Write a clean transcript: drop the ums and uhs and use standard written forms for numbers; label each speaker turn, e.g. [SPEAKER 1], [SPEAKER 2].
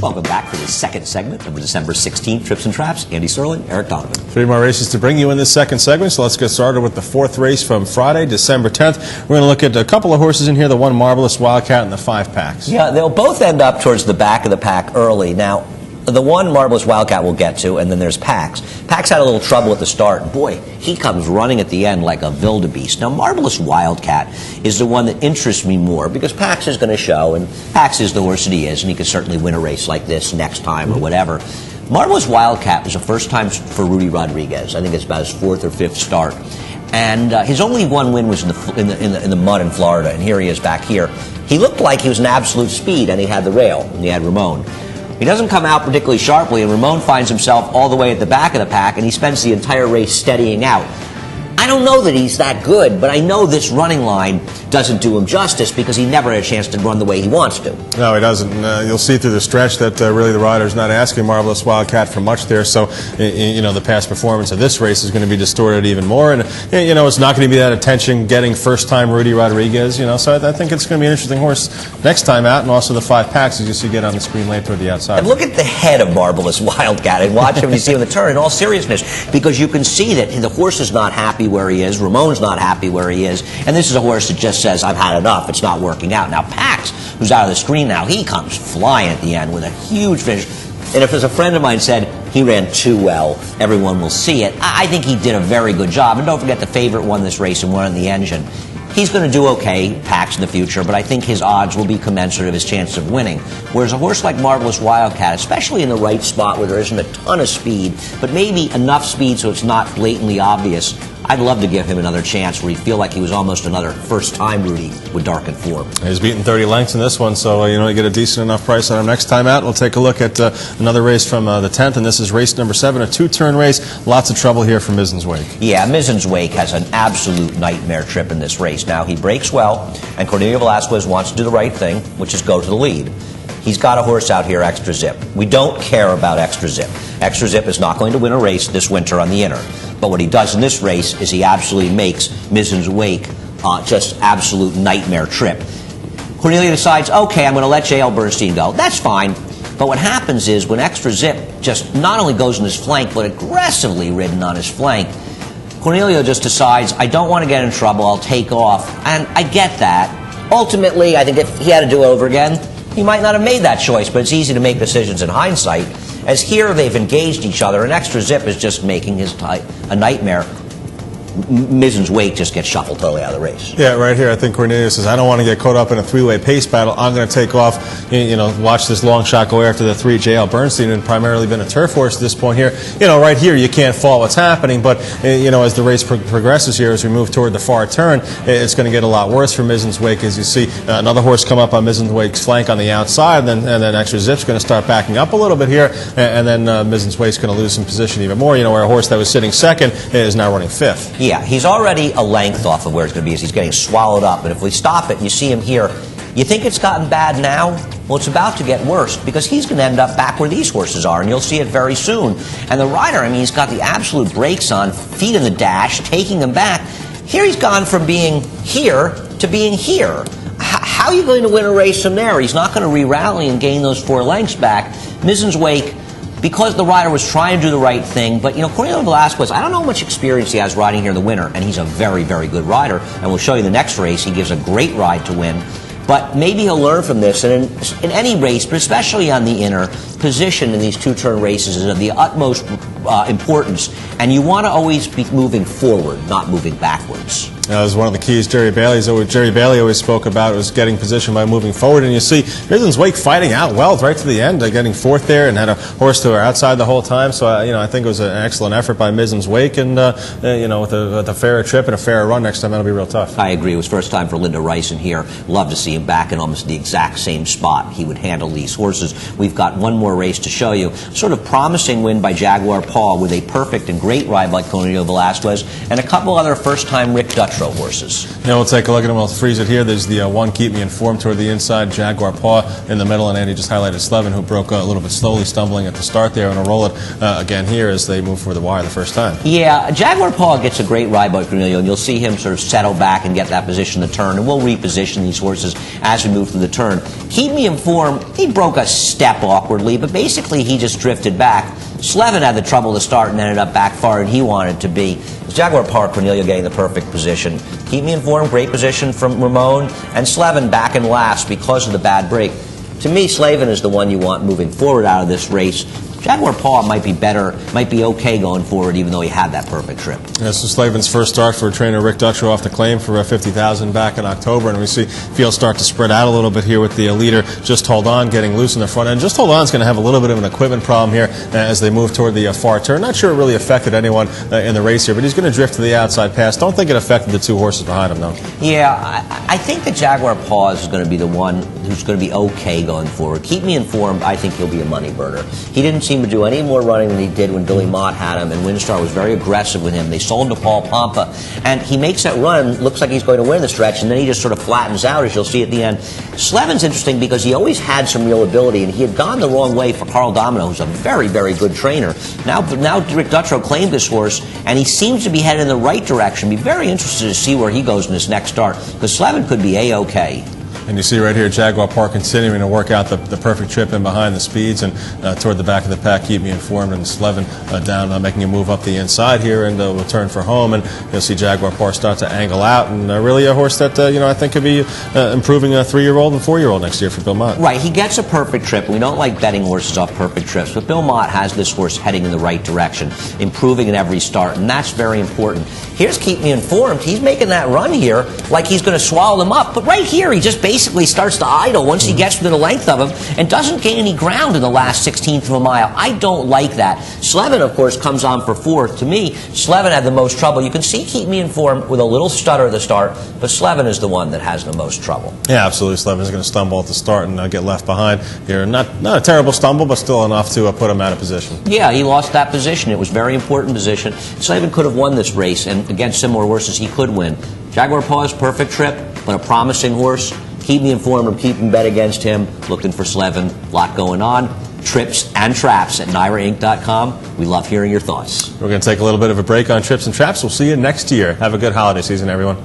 [SPEAKER 1] Welcome back to the second segment of the December 16th Trips and Traps. Andy Serling, Eric Donovan. 3
[SPEAKER 2] more races to bring you in this second segment, so let's get started with the 4th race from Friday, December 10th. We're going to look at a couple of horses in here, the 1 Marvelous Wildcat and the 5 packs.
[SPEAKER 1] Yeah, they'll both end up towards the back of the pack early. Now, the 1 Marvelous Wildcat we'll get to, and then there's Pax. Pax had a little trouble at the start. Boy, he comes running at the end like a wildebeest. Now, Marvelous Wildcat is the one that interests me more because Pax is going to show, and Pax is the horse that he is, and he could certainly win a race like this next time or whatever. Marvelous Wildcat was the first time for Rudy Rodriguez. I think it's about his 4th or 5th start. And his only 1 win was in the mud in Florida, and here he is back here. He looked like he was an absolute speed, and he had the rail, and he had Ramon. He doesn't come out particularly sharply, and Ramon finds himself all the way at the back of the pack, and he spends the entire race steadying out. I don't know that he's that good, but I know this running line doesn't do him justice because he never had a chance to run the way he wants to.
[SPEAKER 2] No, he doesn't. You'll see through the stretch that really the rider's not asking Marvelous Wildcat for much there, so the past performance of this race is going to be distorted even more, and it's not going to be that attention-getting first-time Rudy Rodriguez, so I think it's going to be an interesting horse next time out, and also the 5 packs as you see get on the screen late toward the outside.
[SPEAKER 1] And look at the head of Marvelous Wildcat and watch him and you see him in the turn in all seriousness, because you can see that the horse is not happy where he is, Ramon's not happy where he is, and this is a horse that just says, I've had enough, it's not working out. Now Pax, who's out of the screen now, he comes flying at the end with a huge finish. And if as a friend of mine said, he ran too well, everyone will see it, I think he did a very good job. And don't forget the favorite won this race and won in the engine. He's going to do okay, Pax, in the future, but I think his odds will be commensurate of his chance of winning. Whereas a horse like Marvelous Wildcat, especially in the right spot where there isn't a ton of speed, but maybe enough speed so it's not blatantly obvious, I'd love to give him another chance where he'd feel like he was almost another first-time Rudy with darkened form.
[SPEAKER 2] He's beaten 30 lengths in this one, so you get a decent enough price on him. Next time out, we'll take a look at another race from the 10th, and this is race number 7, a 2-turn race. Lots of trouble here for MIZZEN'S Wake.
[SPEAKER 1] Yeah, MIZZEN'S Wake has an absolute nightmare trip in this race. Now, he breaks well, and Cornelio Velasquez wants to do the right thing, which is go to the lead. He's got a horse out here, Extra Zip. We don't care about Extra Zip. Extra Zip is not going to win a race this winter on the inner. But what he does in this race is he absolutely makes MIZZEN'S Wake just absolute nightmare trip. Cornelio decides, okay, I'm going to let J.L. Bernstein go. That's fine. But what happens is when Extra Zip just not only goes on his flank, but aggressively ridden on his flank, Cornelio just decides, I don't want to get in trouble, I'll take off. And I get that. Ultimately, I think if he had to do it over again, he might not have made that choice, but it's easy to make decisions in hindsight. As here, they've engaged each other, and Extra Zip is just making his a nightmare. MIZZEN'S Wake just gets shuffled totally out of the race.
[SPEAKER 2] Yeah, right here, I think Cornelio says, I don't want to get caught up in a 3-way pace battle. I'm going to take off, watch this long shot go after the 3 J.L. Bernstein, and primarily been a turf horse at this point here. Right here, you can't fault what's happening, but, as the race progresses here, as we move toward the far turn, it's going to get a lot worse for MIZZEN'S Wake. As you see, another horse come up on MIZZEN'S Wake's flank on the outside, and then Extra Zip's going to start backing up a little bit here, and then MIZZEN'S Wake's going to lose some position even more, where a horse that was sitting second is now running 5th.
[SPEAKER 1] Yeah, he's already a length off of where it's going to be as he's getting swallowed up. And if we stop it and you see him here, you think it's gotten bad now? Well, it's about to get worse because he's going to end up back where these horses are, and you'll see it very soon. And the rider, he's got the absolute brakes on, feet in the dash, taking him back. Here he's gone from being here to being here. How are you going to win a race from there? He's not going to re-rally and gain those 4 lengths back. MIZZEN'S Wake, because the rider was trying to do the right thing, but Cornelio Velasquez, I don't know how much experience he has riding here in the winter, and he's a very, very good rider, and we'll show you the next race. He gives a great ride to win, but maybe he'll learn from this, and in any race, but especially on the inner, position in these 2-turn races is of the utmost importance, and you want to always be moving forward, not moving backwards.
[SPEAKER 2] That was one of the keys Jerry Bailey always spoke about, was getting position by moving forward. And you see MIZZEN'S Wake fighting out well right to the end, getting 4th there, and had a horse to her outside the whole time. So I think it was an excellent effort by MIZZEN'S Wake, and with a fairer trip and a fairer run next time, that'll be real tough.
[SPEAKER 1] I agree. It was first time for Linda Rice in here. Love to see him back in almost the exact same spot. He would handle these horses. We've got one more race to show you. Sort of promising win by Jaguar Paw with a perfect and great ride by Cornelio Velasquez, and a couple other first-time Rick Dutrow horses.
[SPEAKER 2] Yeah, we'll take a look at them. We'll freeze it here. There's the one Keep Me Informed toward the inside, Jaguar Paw in the middle, and Andy just highlighted Slevin, who broke a little bit slowly, stumbling at the start there, and will roll it again here as they move for the wire the first time.
[SPEAKER 1] Yeah, Jaguar Paw gets a great ride by Cornelio, and you'll see him sort of settle back and get that position to turn, and we'll reposition these horses as we move through the turn. Keep Me Informed, he broke a step awkwardly, but basically he just drifted back. Slevin had the trouble to start and ended up back far than he wanted to be. Jaguar Paw, Cornelio getting the perfect position. Keep Me Informed, great position from Ramon, and Slevin back in last because of the bad break. To me, Slevin is the one you want moving forward out of this race. Jaguar Paw might be better, might be okay going forward, even though he had that perfect trip.
[SPEAKER 2] This is Slevin's first start for trainer Rick Dutrow off the claim for $50,000 back in October, and we see field start to spread out a little bit here with the leader. Just Hold On getting loose in the front end. Just Hold On is going to have a little bit of an equipment problem here as they move toward the far turn. Not sure it really affected anyone in the race here, but he's going to drift to the outside pass. Don't think it affected the two horses behind him, though.
[SPEAKER 1] Yeah, I think that Jaguar Paw is going to be the one who's going to be okay going forward. Keep Me Informed, I think he'll be a money burner. He didn't seem to do any more running than he did when Billy Mott had him, and Windstar was very aggressive with him. They sold him to Paul Pompa, and he makes that run, looks like he's going to win the stretch, and then he just sort of flattens out, as you'll see at the end. Slevin's interesting because he always had some real ability, and he had gone the wrong way for Carl Domino, who's a very, very good trainer. Now Rick Dutrow claimed this horse, and he seems to be headed in the right direction. Be very interested to see where he goes in this next start, because Slevin could be A-okay.
[SPEAKER 2] And you see right here Jaguar Paw continuing to work out the perfect trip in behind the speeds and toward the back of the pack. Keep Me Informed, and Slevin down making a move up the inside here, and will turn for home, and you'll see Jaguar Paw start to angle out, and really a horse that I think could be improving a 3-year-old and 4-year-old next year for Bill Mott.
[SPEAKER 1] Right, he gets a perfect trip. We don't like betting horses off perfect trips, but Bill Mott has this horse heading in the right direction, improving in every start, and that's very important. Here's Keep Me Informed. He's making that run here like he's going to swallow them up, but right here he just basically starts to idle once he gets within a length of him and doesn't gain any ground in the last 16th of a mile. I don't like that. Slevin, of course, comes on for 4th. To me, Slevin had the most trouble. You can see Keep Me Informed with a little stutter at the start, but Slevin is the one that has the most trouble.
[SPEAKER 2] Yeah, absolutely. Slevin is going to stumble at the start and get left behind here. Not a terrible stumble, but still enough to put him out of position.
[SPEAKER 1] Yeah, he lost that position. It was a very important position. Slevin could have won this race, and against similar horses, he could win. Jaguar Paw's perfect trip, but a promising horse. Keep Me Informed or keep and bet against him. Looking for Slevin. A lot going on. Trips and traps at NYRAInc.com. We love hearing your thoughts.
[SPEAKER 2] We're going to take a little bit of a break on trips and traps. We'll see you next year. Have a good holiday season, everyone.